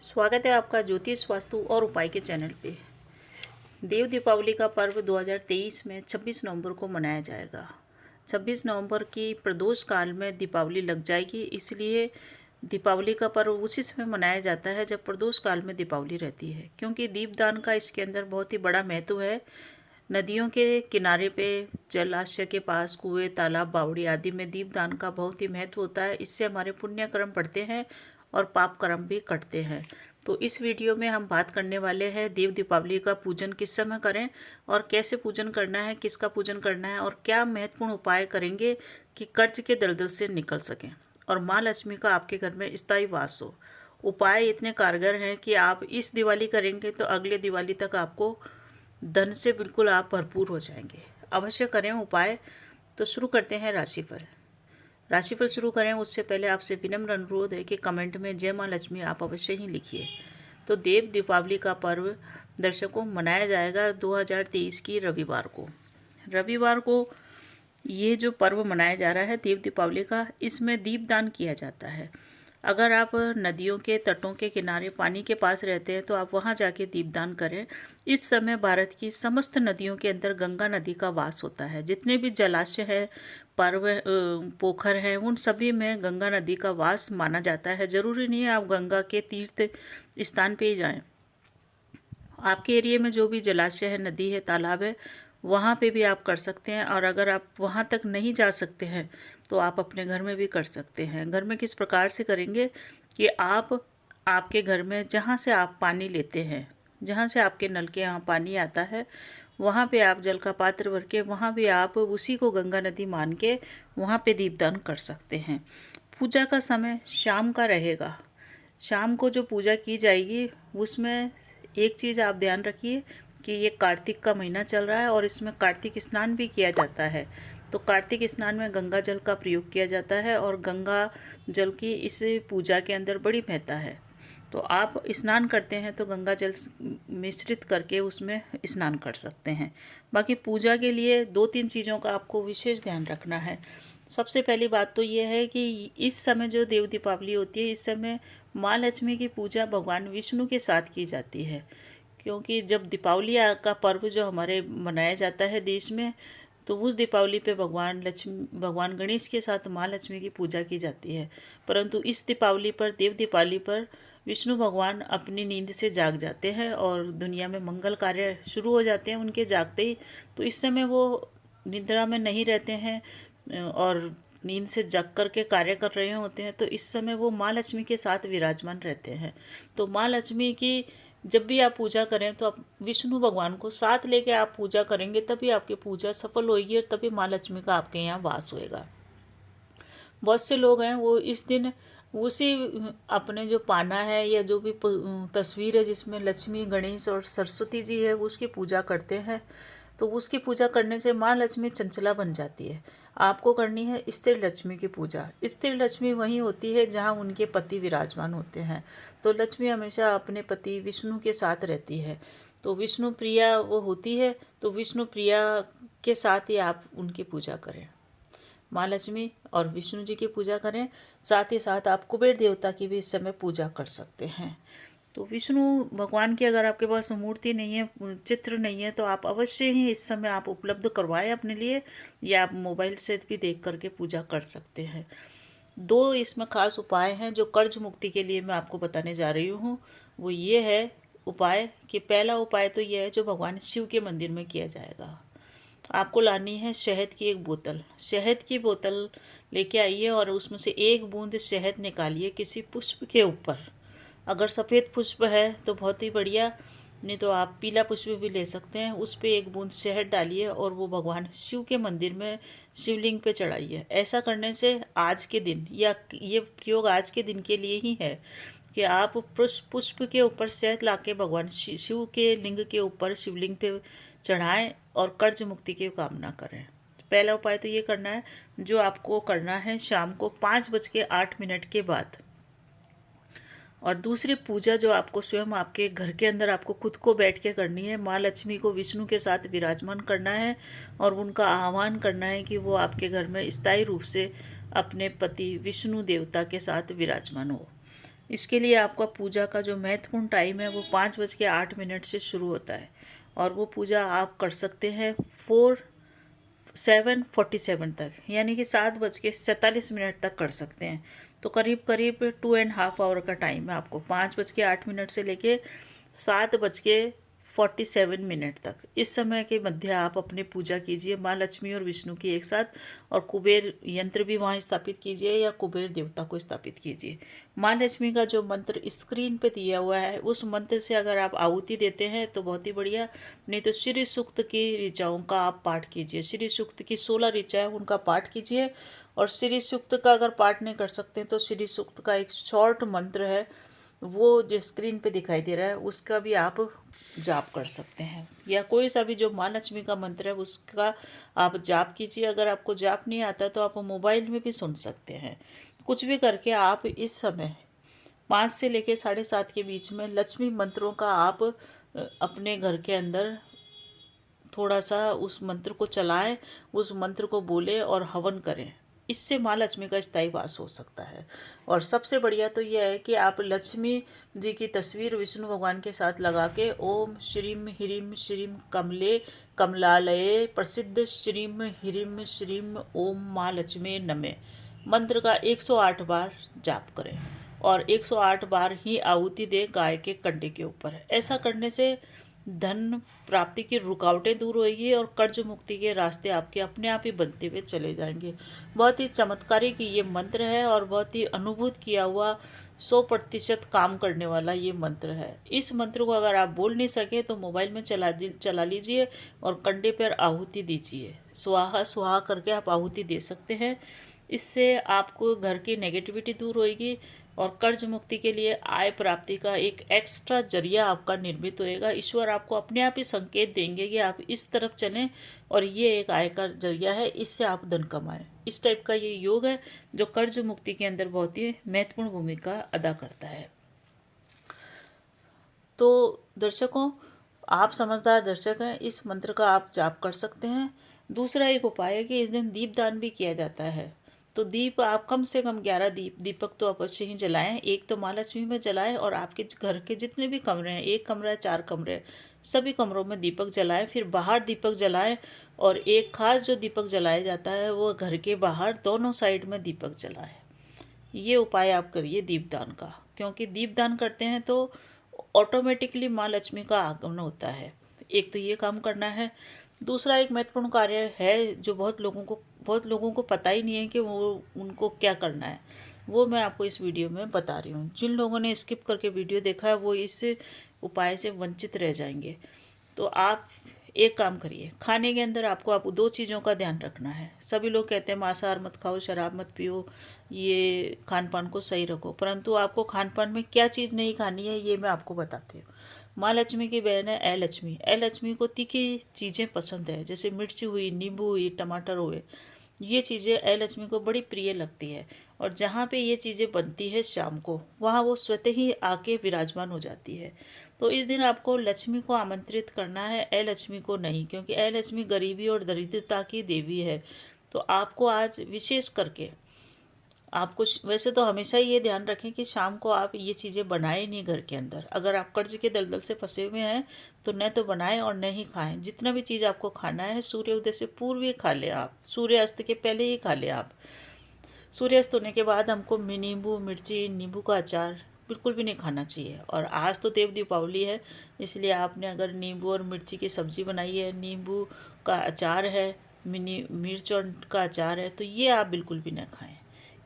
स्वागत है आपका ज्योतिष वास्तु और उपाय के चैनल पे। देव दीपावली का पर्व 2023 में 26 नवंबर को मनाया जाएगा। 26 नवंबर की प्रदोष काल में दीपावली लग जाएगी, इसलिए दीपावली का पर्व उसी समय मनाया जाता है जब प्रदोष काल में दीपावली रहती है, क्योंकि दीपदान का इसके अंदर बहुत ही बड़ा महत्व है। नदियों के किनारे पे, जलाशय के पास, कुएं, तालाब, बावड़ी आदि में दीपदान का बहुत ही महत्व होता है। इससे हमारे पुण्य कर्म बढ़ते हैं और पाप कर्म भी कटते हैं। तो इस वीडियो में हम बात करने वाले हैं देव दीपावली का पूजन किस समय करें और कैसे पूजन करना है, किसका पूजन करना है और क्या महत्वपूर्ण उपाय करेंगे कि कर्ज के दलदल से निकल सकें और माँ लक्ष्मी का आपके घर में स्थायी वास हो। उपाय इतने कारगर हैं कि आप इस दिवाली करेंगे तो अगले दिवाली तक आपको धन से बिल्कुल आप भरपूर हो जाएंगे। अवश्य करें उपाय। तो शुरू करते हैं राशिफल शुरू करें उससे पहले आपसे विनम्र अनुरोध है कि कमेंट में जय माँ लक्ष्मी आप अवश्य ही लिखिए। तो देव दीपावली का पर्व दर्शकों मनाया जाएगा 2023 की रविवार को ये जो पर्व मनाया जा रहा है देव दीपावली का, इसमें दीपदान किया जाता है। अगर आप नदियों के तटों के किनारे पानी के पास रहते हैं तो आप वहां जाके दीपदान करें। इस समय भारत की समस्त नदियों के अंदर गंगा नदी का वास होता है। जितने भी जलाशय है, पर्व, पोखर हैं, उन सभी में गंगा नदी का वास माना जाता है। जरूरी नहीं है आप गंगा के तीर्थ स्थान पे ही जाएं। आपके एरिया में जो भी जलाशय है, नदी है, तालाब है, वहाँ पे भी आप कर सकते हैं। और अगर आप वहाँ तक नहीं जा सकते हैं तो आप अपने घर में भी कर सकते हैं। घर में किस प्रकार से करेंगे कि आप आपके घर में जहाँ से आप पानी लेते हैं, जहाँ से आपके नल के यहाँ पानी आता है, वहाँ पे आप जल का पात्र भर के वहाँ भी आप उसी को गंगा नदी मान के वहाँ पे दीपदान कर सकते हैं। पूजा का समय शाम का रहेगा। शाम को जो पूजा की जाएगी उसमें एक चीज़ आप ध्यान रखिए कि ये कार्तिक का महीना चल रहा है और इसमें कार्तिक स्नान भी किया जाता है। तो कार्तिक स्नान में गंगा जल का प्रयोग किया जाता है और गंगा जल की इस पूजा के अंदर बड़ी महत्ता है। तो आप स्नान करते हैं तो गंगा जल मिश्रित करके उसमें स्नान कर सकते हैं। बाकी पूजा के लिए 2-3 चीज़ों का आपको विशेष ध्यान रखना है। सबसे पहली बात तो ये है कि इस समय जो देव दीपावली होती है, इस समय माँ लक्ष्मी की पूजा भगवान विष्णु के साथ की जाती है। क्योंकि जब दीपावली का पर्व जो हमारे मनाया जाता है देश में, तो उस दीपावली पे भगवान गणेश के साथ माँ लक्ष्मी की पूजा की जाती है। परंतु इस दीपावली पर, देव दीपावली पर, विष्णु भगवान अपनी नींद से जाग जाते हैं और दुनिया में मंगल कार्य शुरू हो जाते हैं उनके जागते ही। तो इस समय वो निद्रा में नहीं रहते हैं और नींद से जग कर के कार्य कर रहे होते हैं। तो इस समय वो माँ लक्ष्मी के साथ विराजमान रहते हैं। तो माँ लक्ष्मी की जब भी आप पूजा करें तो आप विष्णु भगवान को साथ लेके आप पूजा करेंगे, तभी आपकी पूजा सफल होगी और तभी माँ लक्ष्मी का आपके यहाँ वास होएगा। बहुत से लोग हैं वो इस दिन उसी अपने जो पाना है या जो भी तस्वीर है जिसमें लक्ष्मी, गणेश और सरस्वती जी है, उसकी पूजा करते हैं। तो उसकी पूजा करने से माँ लक्ष्मी चंचला बन जाती है। आपको करनी है स्थिर लक्ष्मी की पूजा। स्थिर लक्ष्मी वहीं होती है जहाँ उनके पति विराजमान होते हैं। तो लक्ष्मी हमेशा अपने पति विष्णु के साथ रहती है। तो विष्णु प्रिया वो होती है, तो विष्णु प्रिया के साथ ही आप उनकी पूजा करें। माँ लक्ष्मी और विष्णु जी की पूजा करें। साथ ही साथ आप कुबेर देवता की भी इस समय पूजा कर सकते हैं। तो विष्णु भगवान की अगर आपके पास मूर्ति नहीं है, चित्र नहीं है, तो आप अवश्य ही इस समय आप उपलब्ध करवाएं अपने लिए, या आप मोबाइल से भी देख करके पूजा कर सकते हैं। 2 इसमें खास उपाय हैं जो कर्ज मुक्ति के लिए मैं आपको बताने जा रही हूँ। वो ये है उपाय कि पहला उपाय तो ये है जो भगवान शिव के मंदिर में किया जाएगा। आपको लानी है शहद की एक बोतल। शहद की बोतल लेके आइए और उसमें से 1 बूंद शहद निकालिए किसी पुष्प के ऊपर। अगर सफ़ेद पुष्प है तो बहुत ही बढ़िया, नहीं तो आप पीला पुष्प भी ले सकते हैं। उस पर 1 बूंद शहद डालिए और वो भगवान शिव के मंदिर में शिवलिंग पे चढ़ाइए। ऐसा करने से आज के दिन, या ये प्रयोग आज के दिन के लिए ही है, कि आप पुष्प के ऊपर शहद लाके भगवान शिव के लिंग के ऊपर, शिवलिंग पे चढ़ाएं और कर्ज मुक्ति की कामना करें। पहला उपाय तो ये करना है। जो आपको करना है शाम को 5:08 के बाद। और दूसरी पूजा जो आपको स्वयं आपके घर के अंदर आपको खुद को बैठ के करनी है, माँ लक्ष्मी को विष्णु के साथ विराजमान करना है और उनका आह्वान करना है कि वो आपके घर में स्थायी रूप से अपने पति विष्णु देवता के साथ विराजमान हो। इसके लिए आपका पूजा का जो महत्वपूर्ण टाइम है वो 5:08 से शुरू होता है और वो पूजा आप कर सकते हैं 7:47 तक, यानी कि 7:47 तक कर सकते हैं। तो करीब करीब 2.5 आवर का टाइम है आपको, 5:08 से लेके 7:47 तक। इस समय के मध्य आप अपने पूजा कीजिए माँ लक्ष्मी और विष्णु की एक साथ, और कुबेर यंत्र भी वहाँ स्थापित कीजिए या कुबेर देवता को स्थापित कीजिए। माँ लक्ष्मी का जो मंत्र स्क्रीन पे दिया हुआ है उस मंत्र से अगर आप आहुति देते हैं तो बहुत ही बढ़िया, नहीं तो श्री सूक्त की ऋचाओं का आप पाठ कीजिए। श्री सूक्त की 16 ऋचाएं उनका पाठ कीजिए, और श्री सूक्त का अगर पाठ नहीं कर सकते तो श्री सूक्त का एक शॉर्ट मंत्र है वो जो स्क्रीन पे दिखाई दे रहा है उसका भी आप जाप कर सकते हैं, या कोई सा भी जो माँ लक्ष्मी का मंत्र है उसका आप जाप कीजिए। अगर आपको जाप नहीं आता तो आप मोबाइल में भी सुन सकते हैं। कुछ भी करके आप इस समय 5 से लेके 7:30 के बीच में लक्ष्मी मंत्रों का आप अपने घर के अंदर थोड़ा सा उस मंत्र को चलाएं, उस मंत्र को बोलें और हवन करें। इससे माँ लक्ष्मी का स्थायी वास हो सकता है। और सबसे बढ़िया तो यह है कि आप लक्ष्मी जी की तस्वीर विष्णु भगवान के साथ लगा के ओम श्रीम ह्रीम श्रीम कमले कमलालये प्रसिद्ध श्रीम ह्रीम श्रीम ओम माँ लक्ष्मी नमे मंत्र का 108 बार जाप करें, और 108 बार ही आहुति दें गाय के कंडे के ऊपर। ऐसा करने से धन प्राप्ति की रुकावटें दूर होगी और कर्ज मुक्ति के रास्ते आपके अपने आप ही बनते हुए चले जाएंगे। बहुत ही चमत्कारिक ये मंत्र है और बहुत ही अनुभूत किया हुआ 100% काम करने वाला ये मंत्र है। इस मंत्र को अगर आप बोल नहीं सके तो मोबाइल में चला लीजिए और कंडे पर आहुति दीजिए। स्वाहा स्वाहा करके आप आहुति दे सकते हैं। इससे आपको घर की नेगेटिविटी दूर होएगी और कर्ज मुक्ति के लिए आय प्राप्ति का एक एक्स्ट्रा जरिया आपका निर्मित होएगा। ईश्वर आपको अपने आप ही संकेत देंगे कि आप इस तरफ चलें और ये एक आय का जरिया है, इससे आप धन कमाएं। इस टाइप का ये योग है जो कर्ज मुक्ति के अंदर बहुत ही महत्वपूर्ण भूमिका अदा करता है। तो दर्शकों, आप समझदार दर्शक हैं, इस मंत्र का आप जाप कर सकते हैं। दूसरा एक उपाय है कि इस दिन दीपदान भी किया जाता है। तो दीप आप कम से कम 11 दीपक तो अवश्य ही जलाएं। एक तो माँ लक्ष्मी में जलाएं और आपके घर के जितने भी कमरे हैं, 1 कमरा है 4 कमरे हैं, सभी कमरों में दीपक जलाएं। फिर बाहर दीपक जलाएं, और एक खास जो दीपक जलाया जाता है वो घर के बाहर दोनों साइड में दीपक जलाएं। ये उपाय आप करिए दीपदान का, क्योंकि दीपदान करते हैं तो ऑटोमेटिकली माँ लक्ष्मी का आगमन होता है। एक तो ये काम करना है। दूसरा एक महत्वपूर्ण कार्य है जो बहुत लोगों को पता ही नहीं है कि वो उनको क्या करना है, वो मैं आपको इस वीडियो में बता रही हूँ। जिन लोगों ने स्किप करके वीडियो देखा है वो इस उपाय से वंचित रह जाएंगे। तो आप एक काम करिए, खाने के अंदर आपको 2 चीज़ों का ध्यान रखना है। सभी लोग कहते हैं मांसाहार मत खाओ, शराब मत पियो, ये खान पान को सही रखो, परंतु आपको खान पान में क्या चीज़ नहीं खानी है ये मैं आपको बताती हूँ। माँ लक्ष्मी की बहन है अलक्ष्मी। अलक्ष्मी को तीखी चीज़ें पसंद है, जैसे मिर्ची हुई, नींबू हुई, टमाटर हुए, ये चीज़ें अलक्ष्मी को बड़ी प्रिय लगती है। और जहाँ पे ये चीज़ें बनती है शाम को, वहाँ वो स्वतः ही आके विराजमान हो जाती है। तो इस दिन आपको लक्ष्मी को आमंत्रित करना है, अलक्ष्मी को नहीं, क्योंकि अलक्ष्मी गरीबी और दरिद्रता की देवी है। तो आपको आज विशेष करके आपको वैसे तो हमेशा ही ये ध्यान रखें कि शाम को आप ये चीज़ें बनाएं नहीं घर के अंदर। अगर आप कर्ज के दलदल से फंसे हुए हैं तो न तो बनाएं और न ही खाएं। जितना भी चीज़ आपको खाना है सूर्योदय से पूर्व ही खा लें, आप सूर्यास्त के पहले ही खा लें। आप सूर्यास्त होने के बाद हमको नींबू मिर्ची, नींबू का अचार बिल्कुल भी नहीं खाना चाहिए। और आज तो देव दीपावली है, इसलिए आपने अगर नींबू और मिर्ची की सब्ज़ी बनाई है, नींबू का अचार है, मिर्च और का अचार है, तो ये आप बिल्कुल भी ना खाएं,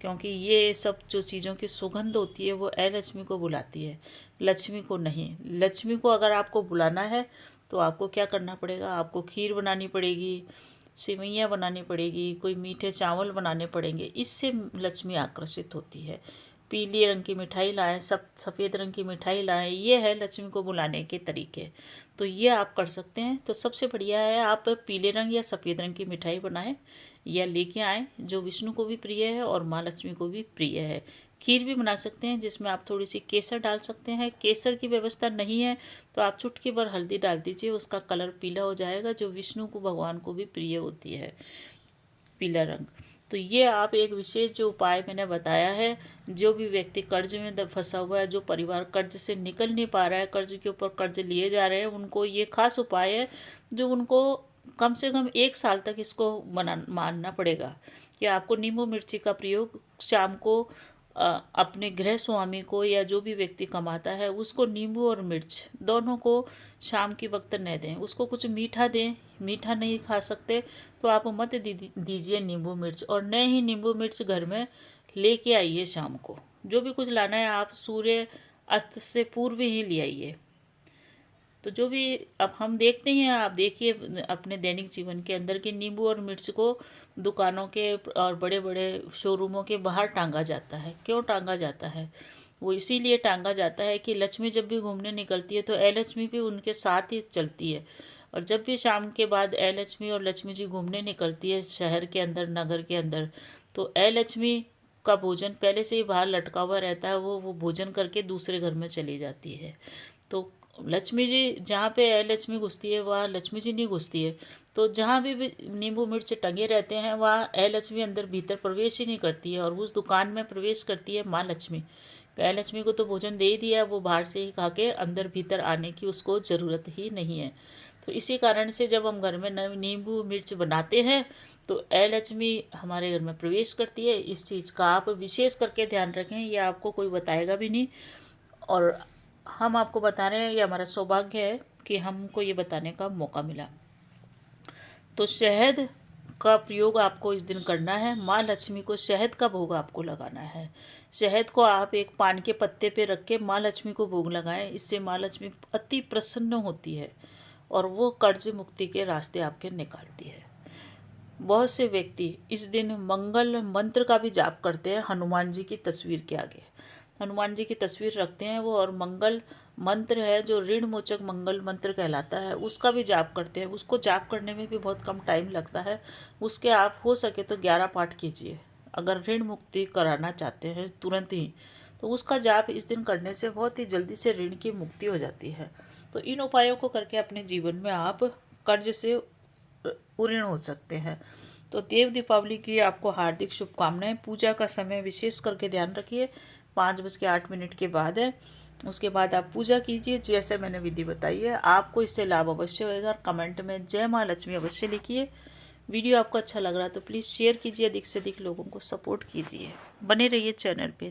क्योंकि ये सब जो चीज़ों की सुगंध होती है वो अलक्ष्मी को बुलाती है, लक्ष्मी को नहीं। लक्ष्मी को अगर आपको बुलाना है तो आपको क्या करना पड़ेगा, आपको खीर बनानी पड़ेगी, सेवइयाँ बनानी पड़ेगी, कोई मीठे चावल बनाने पड़ेंगे, इससे लक्ष्मी आकर्षित होती है। पीले रंग की मिठाई लाएं, सफ़ेद रंग की मिठाई लाएं, ये है लक्ष्मी को बुलाने के तरीके। तो ये आप कर सकते हैं। तो सबसे बढ़िया है आप पीले रंग या सफ़ेद रंग की मिठाई बनाएं या लेके आएँ, जो विष्णु को भी प्रिय है और माँ लक्ष्मी को भी प्रिय है। खीर भी बना सकते हैं जिसमें आप थोड़ी सी केसर डाल सकते हैं। केसर की व्यवस्था नहीं है तो आप चुटकी भर हल्दी डाल दीजिए, उसका कलर पीला हो जाएगा, जो विष्णु को भगवान को भी प्रिय होती है, पीला रंग। तो ये आप एक विशेष जो उपाय मैंने बताया है, जो भी व्यक्ति कर्ज में फंसा हुआ है, जो परिवार कर्ज से निकल नहीं पा रहा है, कर्ज के ऊपर कर्ज लिए जा रहे हैं, उनको ये खास उपाय है जो उनको कम से कम 1 साल तक इसको मानना पड़ेगा कि आपको नींबू मिर्ची का प्रयोग शाम को अपने गृह स्वामी को या जो भी व्यक्ति कमाता है उसको नींबू और मिर्च दोनों को शाम की वक्त न दें। उसको कुछ मीठा दें, मीठा नहीं खा सकते तो आप मत दीजिए नींबू मिर्च, और न ही नींबू मिर्च घर में लेके आइए शाम को। जो भी कुछ लाना है आप सूर्य अस्त से पूर्व ही ले आइए। तो जो भी अब हम देखते हैं, आप देखिए अपने दैनिक जीवन के अंदर कि नींबू और मिर्च को दुकानों के और बड़े बड़े शोरूमों के बाहर टांगा जाता है। क्यों टांगा जाता है? वो इसीलिए टांगा जाता है कि लक्ष्मी जब भी घूमने निकलती है तो अलक्ष्मी भी उनके साथ ही चलती है, और जब भी शाम के बाद अलक्ष्मी और लक्ष्मी जी घूमने निकलती है शहर के अंदर, नगर के अंदर, तो अलक्ष्मी का भोजन पहले से ही बाहर लटका हुआ रहता है, वो भोजन करके दूसरे घर में चली जाती है। तो लक्ष्मी जी जहाँ पे अलक्ष्मी घुसती है वहाँ लक्ष्मी जी नहीं घुसती है। तो जहाँ भी नींबू मिर्च टंगे रहते हैं वहाँ अलक्ष्मी अंदर भीतर प्रवेश ही नहीं करती है, और उस दुकान में प्रवेश करती है माँ लक्ष्मी। अलक्ष्मी को तो भोजन दे ही दिया, वो बाहर से ही खा के अंदर भीतर आने की उसको ज़रूरत ही नहीं है। तो इसी कारण से जब हम घर में नींबू मिर्च बनाते हैं तो अलक्ष्मी हमारे घर में प्रवेश करती है। इस चीज़ का आप विशेष करके ध्यान रखें, ये आपको कोई बताएगा भी नहीं, और हम आपको बता रहे हैं, ये हमारा सौभाग्य है कि हमको ये बताने का मौका मिला। तो शहद का प्रयोग आपको इस दिन करना है। माँ लक्ष्मी को शहद का भोग आपको लगाना है। शहद को आप एक पान के पत्ते पे रख के माँ लक्ष्मी को भोग लगाएं। इससे माँ लक्ष्मी अति प्रसन्न होती है और वो कर्ज मुक्ति के रास्ते आपके निकालती है। बहुत से व्यक्ति इस दिन मंगल मंत्र का भी जाप करते हैं हनुमान जी की तस्वीर के आगे। हनुमान जी की तस्वीर रखते हैं वो, और मंगल मंत्र है जो ऋण मोचक मंगल मंत्र कहलाता है, उसका भी जाप करते हैं। उसको जाप करने में भी बहुत कम टाइम लगता है। उसके आप हो सके तो 11 पाठ कीजिए अगर ऋण मुक्ति कराना चाहते हैं तुरंत ही। तो उसका जाप इस दिन करने से बहुत ही जल्दी से ऋण की मुक्ति हो जाती है। तो इन उपायों को करके अपने जीवन में आप कर्ज से उऋण हो सकते हैं। तो देव दीपावली की आपको हार्दिक शुभकामनाएं। पूजा का समय विशेष करके ध्यान रखिए 5:08 के बाद है। उसके बाद आप पूजा कीजिए जैसे मैंने विधि बताई है। आपको इससे लाभ अवश्य होगा। कमेंट में जय माँ लक्ष्मी अवश्य लिखिए। वीडियो आपको अच्छा लग रहा है तो प्लीज़ शेयर कीजिए, अधिक से अधिक लोगों को सपोर्ट कीजिए। बने रहिए चैनल पे।